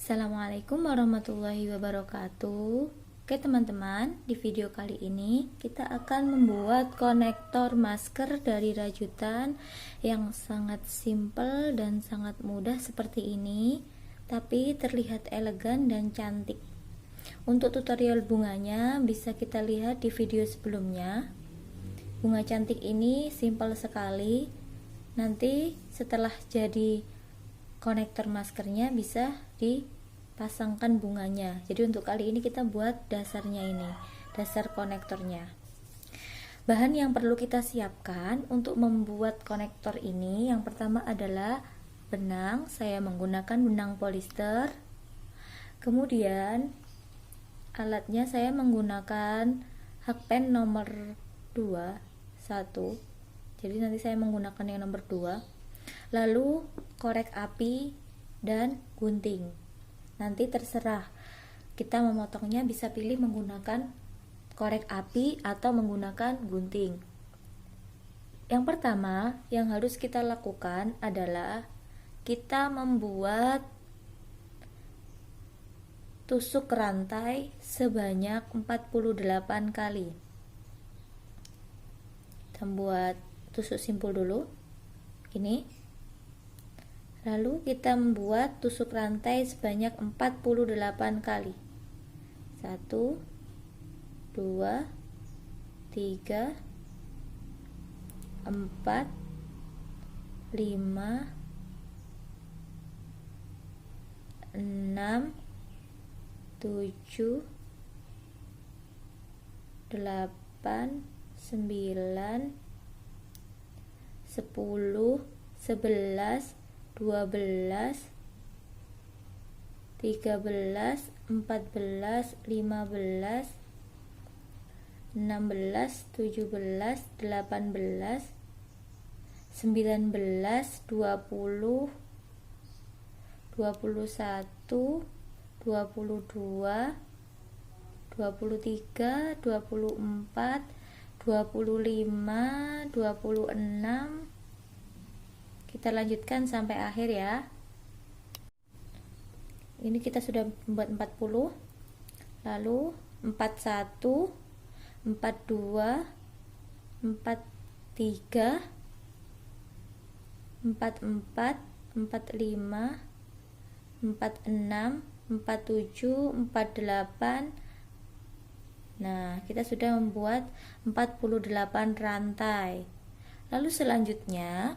Assalamualaikum warahmatullahi wabarakatuh. Oke teman-teman, di video kali ini kita akan membuat konektor masker dari rajutan yang sangat simple dan sangat mudah seperti ini, tapi terlihat elegan dan cantik. Untuk tutorial bunganya bisa kita lihat di video sebelumnya. Bunga cantik ini simple sekali. Nanti setelah jadi konektor maskernya bisa dipasangkan bunganya. Jadi untuk kali ini kita buat dasarnya ini, dasar konektornya. Bahan yang perlu kita siapkan untuk membuat konektor ini, yang pertama adalah benang. Saya menggunakan benang polister. Kemudian alatnya saya menggunakan hakpen nomor 2 1. Jadi nanti saya menggunakan yang nomor 2. Lalu korek api dan gunting. Nanti terserah kita memotongnya, bisa pilih menggunakan korek api atau menggunakan gunting. Yang pertama yang harus kita lakukan adalah kita membuat tusuk rantai sebanyak 48 kali. Kita buat tusuk simpul dulu. Ini. Lalu kita membuat tusuk rantai sebanyak 48 kali. 1 2 3 4 5 6 7 8 9 10 11 12 13 14 15 16 17 18 19 20 21 22 23 24 25 26. Kita lanjutkan sampai akhir ya. Ini kita sudah membuat 40. Lalu 41, 42, 43, 44, 45, 46, 47, 48. Nah, kita sudah membuat 48 rantai. Lalu selanjutnya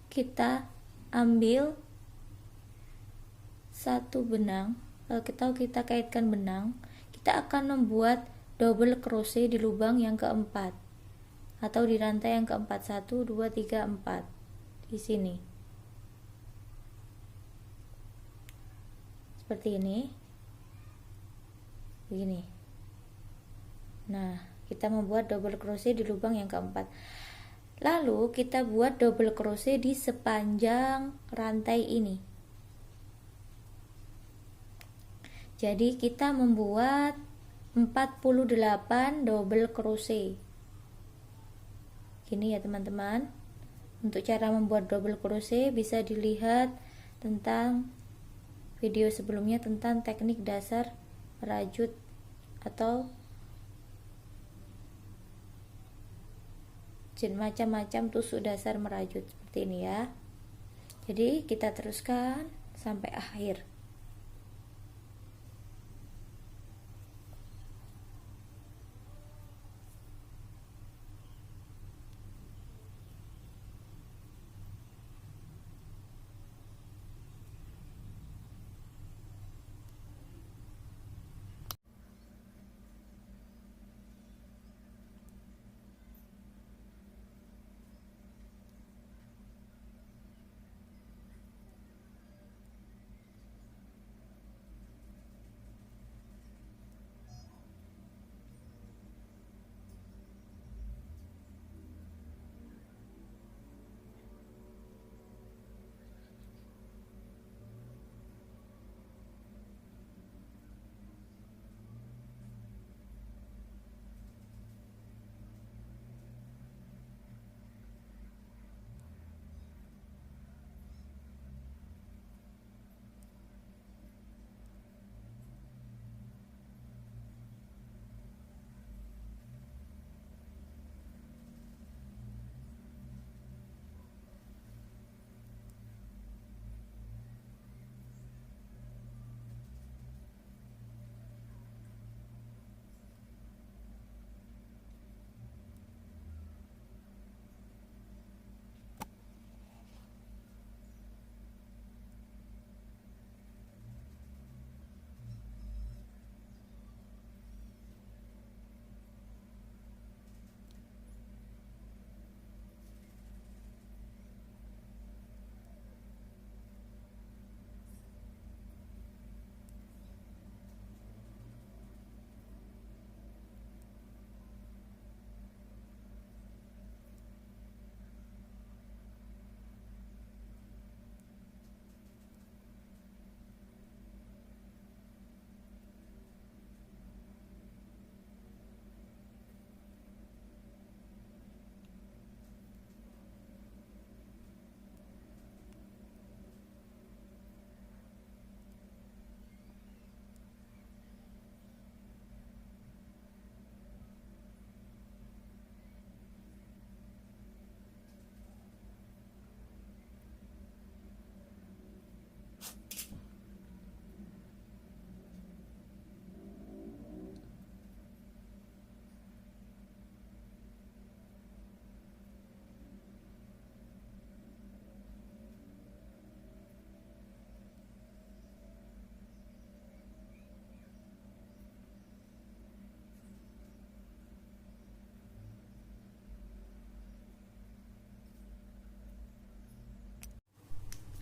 kita ambil satu benang, kita kaitkan benang. Kita akan membuat double crochet di lubang yang keempat atau di rantai yang keempat. 1 2 3 4 di sini seperti ini, begini. Nah, kita membuat double crochet di lubang yang keempat. Lalu kita buat double crochet di sepanjang rantai ini. Jadi kita membuat 48 double crochet. Gini ya teman-teman. Untuk cara membuat double crochet bisa dilihat tentang video sebelumnya tentang teknik dasar merajut atau macam-macam tusuk dasar merajut seperti ini ya. Jadi kita teruskan sampai akhir.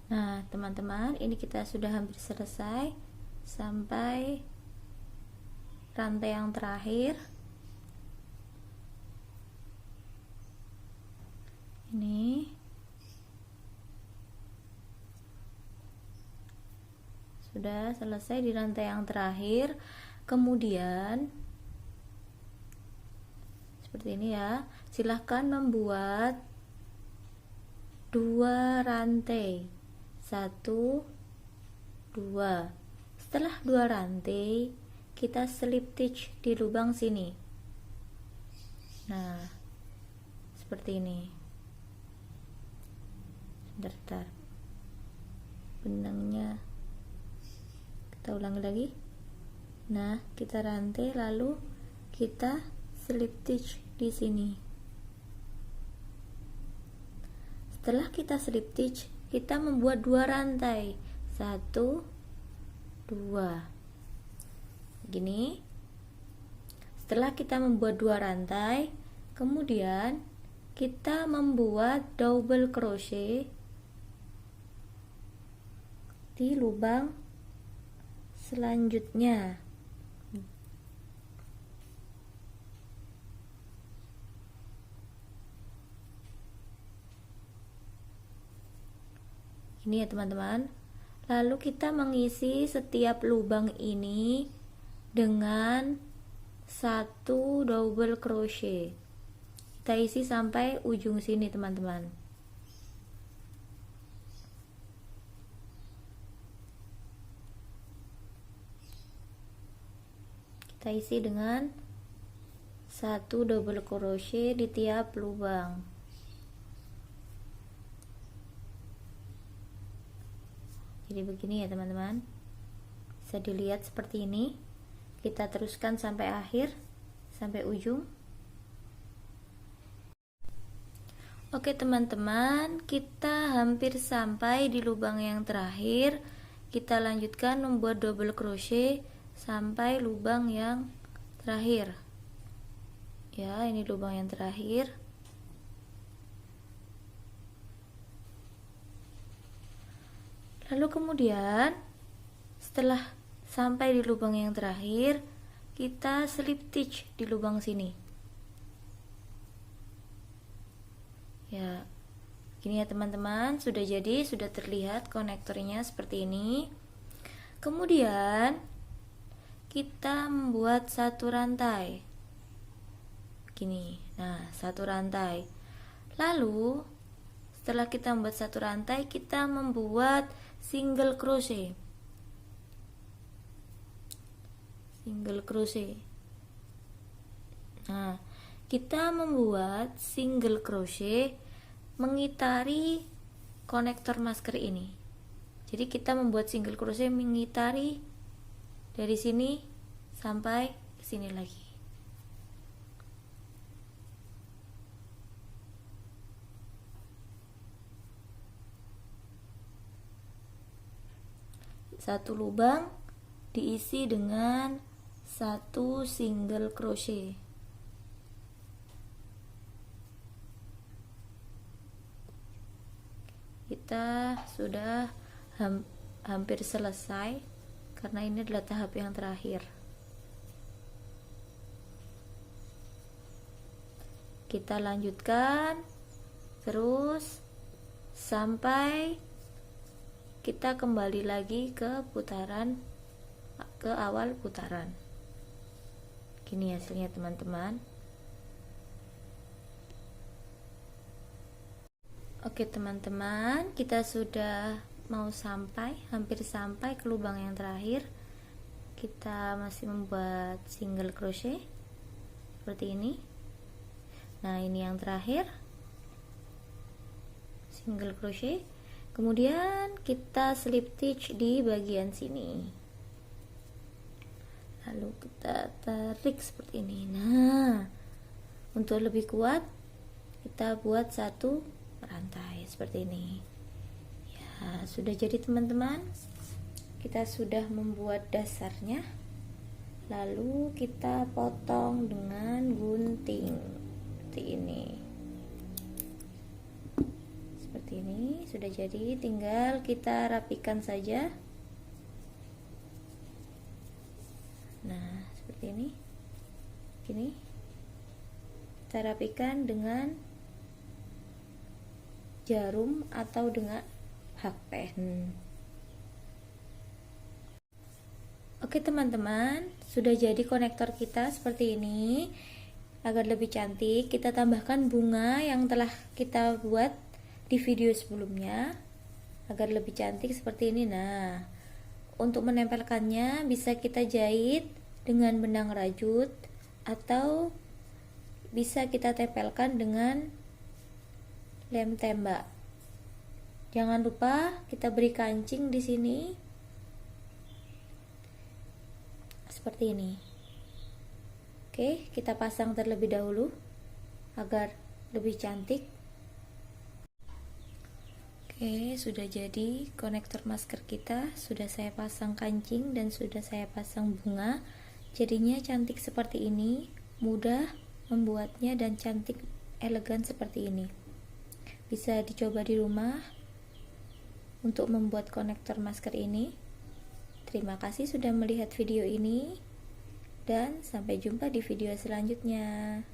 Nah teman-teman, ini kita sudah hampir selesai sampai rantai yang terakhir. Ini sudah selesai di rantai yang terakhir. Kemudian seperti ini ya, silahkan membuat 2 rantai, 1 2. Setelah 2 rantai, kita slip stitch di lubang sini. Nah seperti ini. Bentar, benangnya kita ulangi lagi. Nah kita rantai, lalu kita slip stitch di sini. Setelah kita slip stitch, kita membuat 2 rantai, 1 2 gini. Setelah kita membuat 2 rantai, kemudian kita membuat double crochet di lubang selanjutnya. Ini ya teman-teman. Lalu kita mengisi setiap lubang ini dengan 1 double crochet. Kita isi sampai ujung sini teman-teman. Kita isi dengan 1 double crochet di tiap lubang. Jadi begini ya teman-teman, bisa dilihat seperti ini. Kita teruskan sampai akhir, sampai ujung. Oke teman-teman, kita hampir sampai di lubang yang terakhir. Kita lanjutkan membuat double crochet sampai lubang yang terakhir ya. Ini lubang yang terakhir. Lalu kemudian setelah sampai di lubang yang terakhir, kita slip stitch di lubang sini ya. Gini ya teman-teman, sudah jadi, sudah terlihat konektornya seperti ini. Kemudian kita membuat 1 rantai gini. Nah 1 rantai. Lalu setelah kita membuat 1 rantai, kita membuat single crochet. Nah kita membuat single crochet mengitari konektor masker ini. Jadi kita membuat single crochet mengitari dari sini sampai ke sini lagi. Satu lubang diisi dengan 1 single crochet. Kita sudah hampir selesai, karena ini adalah tahap yang terakhir. Kita lanjutkan terus sampai kita kembali lagi ke putaran, ke awal putaran. Gini hasilnya teman-teman. Oke teman-teman, kita sudah mau sampai, hampir sampai ke lubang yang terakhir. Kita masih membuat single crochet seperti ini. Nah ini yang terakhir, single crochet. Kemudian kita slip stitch di bagian sini, lalu kita tarik seperti ini. Nah untuk lebih kuat, kita buat 1 rantai seperti ini ya. Sudah jadi teman-teman, kita sudah membuat dasarnya. Lalu kita potong dengan gunting seperti ini. sudah jadi, tinggal kita rapikan saja. Nah, seperti ini. Gini. Kita rapikan dengan jarum atau dengan hakpen. Oke teman-teman, sudah jadi konektor kita seperti ini. Agar lebih cantik, kita tambahkan bunga yang telah kita buat di video sebelumnya agar lebih cantik seperti ini. Nah, untuk menempelkannya bisa kita jahit dengan benang rajut atau bisa kita tempelkan dengan lem tembak. Jangan lupa kita beri kancing di sini seperti ini. Oke, kita pasang terlebih dahulu agar lebih cantik. Oke, sudah jadi konektor masker kita. Sudah saya pasang kancing dan sudah saya pasang bunga. Jadinya cantik seperti ini, mudah membuatnya dan cantik elegan seperti ini. Bisa dicoba di rumah untuk membuat konektor masker ini. Terima kasih sudah melihat video ini. Dan sampai jumpa di video selanjutnya.